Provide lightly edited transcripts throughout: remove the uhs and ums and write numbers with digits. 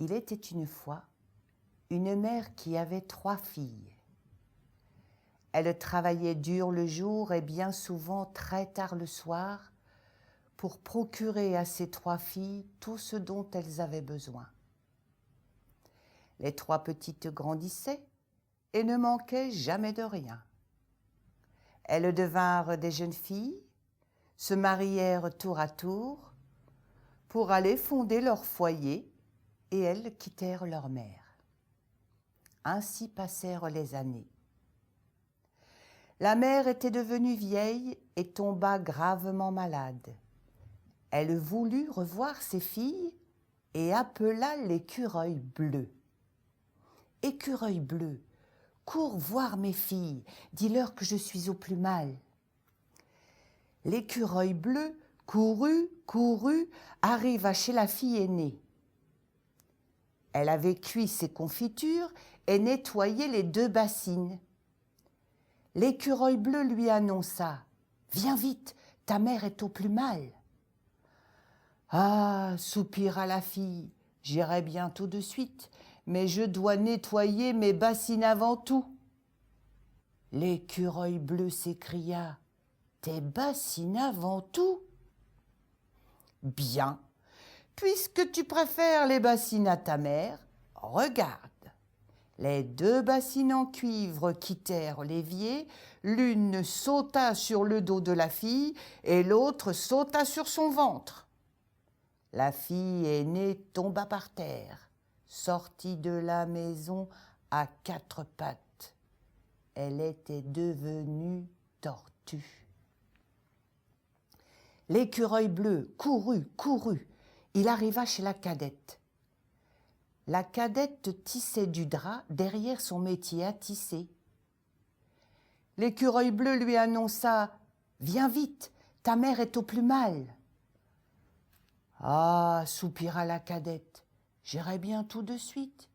Il était une fois une mère qui avait 3 filles. Elle travaillait dur le jour et bien souvent très tard le soir pour procurer à ses 3 filles tout ce dont elles avaient besoin. Les 3 petites grandissaient et ne manquaient jamais de rien. Elles devinrent des jeunes filles, se marièrent tour à tour pour aller fonder leur foyer et elles quittèrent leur mère. Ainsi passèrent les années. La mère était devenue vieille et tomba gravement malade. Elle voulut revoir ses filles et appela l'écureuil bleu. « Écureuil bleu, cours voir mes filles, dis-leur que je suis au plus mal. » L'écureuil bleu courut, arriva chez la fille aînée. Elle avait cuit ses confitures et nettoyé les 2 bassines. L'écureuil bleu lui annonça « Viens vite, ta mère est au plus mal. » « Ah, soupira la fille, j'irai bien tout de suite, mais je dois nettoyer mes bassines avant tout. » L'écureuil bleu s'écria « Tes bassines avant tout ? Bien, puisque tu préfères les bassines à ta mère, regarde. » Les 2 bassines en cuivre quittèrent l'évier, l'une sauta sur le dos de la fille et l'autre sauta sur son ventre. La fille aînée tomba par terre, sortit de la maison à 4 pattes. Elle était devenue tortue. L'écureuil bleu courut. Il arriva chez la cadette. La cadette tissait du drap derrière son métier à tisser. L'écureuil bleu lui annonça « Viens vite, ta mère est au plus mal. » Ah, soupira la cadette, j'irai bien tout de suite,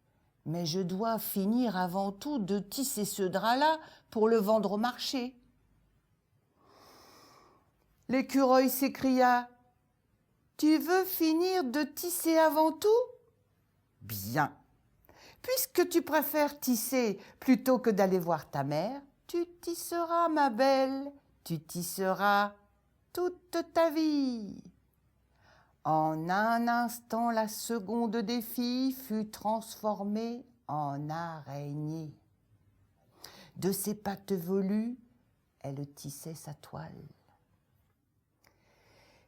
mais je dois finir avant tout de tisser ce drap-là pour le vendre au marché. L'écureuil s'écria « Tu veux finir de tisser avant tout ? Bien. Puisque tu préfères tisser plutôt que d'aller voir ta mère, tu tisseras, ma belle, tu tisseras toute ta vie. » En un instant, la seconde des filles fut transformée en araignée. De ses pattes velues, elle tissait sa toile.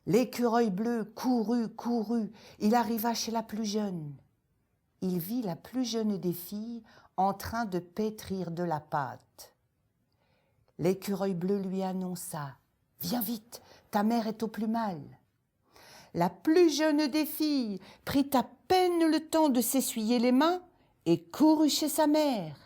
L'écureuil bleu courut, il arriva chez la plus jeune. Il vit la plus jeune des filles en train de pétrir de la pâte. L'écureuil bleu lui annonça « Viens vite, ta mère est au plus mal. » La plus jeune des filles prit à peine le temps de s'essuyer les mains et courut chez sa mère.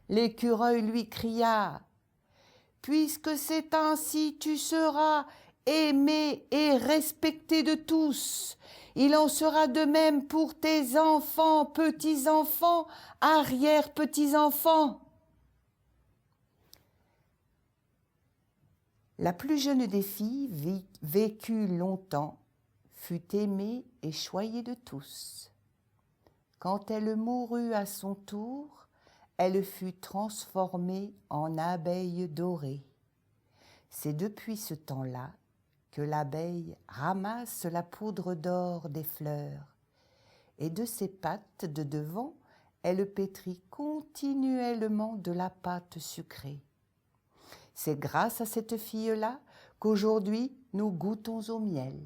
L'écureuil lui cria « Puisque c'est ainsi, tu seras aimé et respecté de tous. Il en sera de même pour tes enfants, petits-enfants, arrière-petits-enfants. » La plus jeune des filles vécut longtemps, fut aimée et choyée de tous. Quand elle mourut à son tour, elle fut transformée en abeille dorée. C'est depuis ce temps-là que l'abeille ramasse la poudre d'or des fleurs et de ses pattes de devant, elle pétrit continuellement de la pâte sucrée. C'est grâce à cette fille-là qu'aujourd'hui nous goûtons au miel.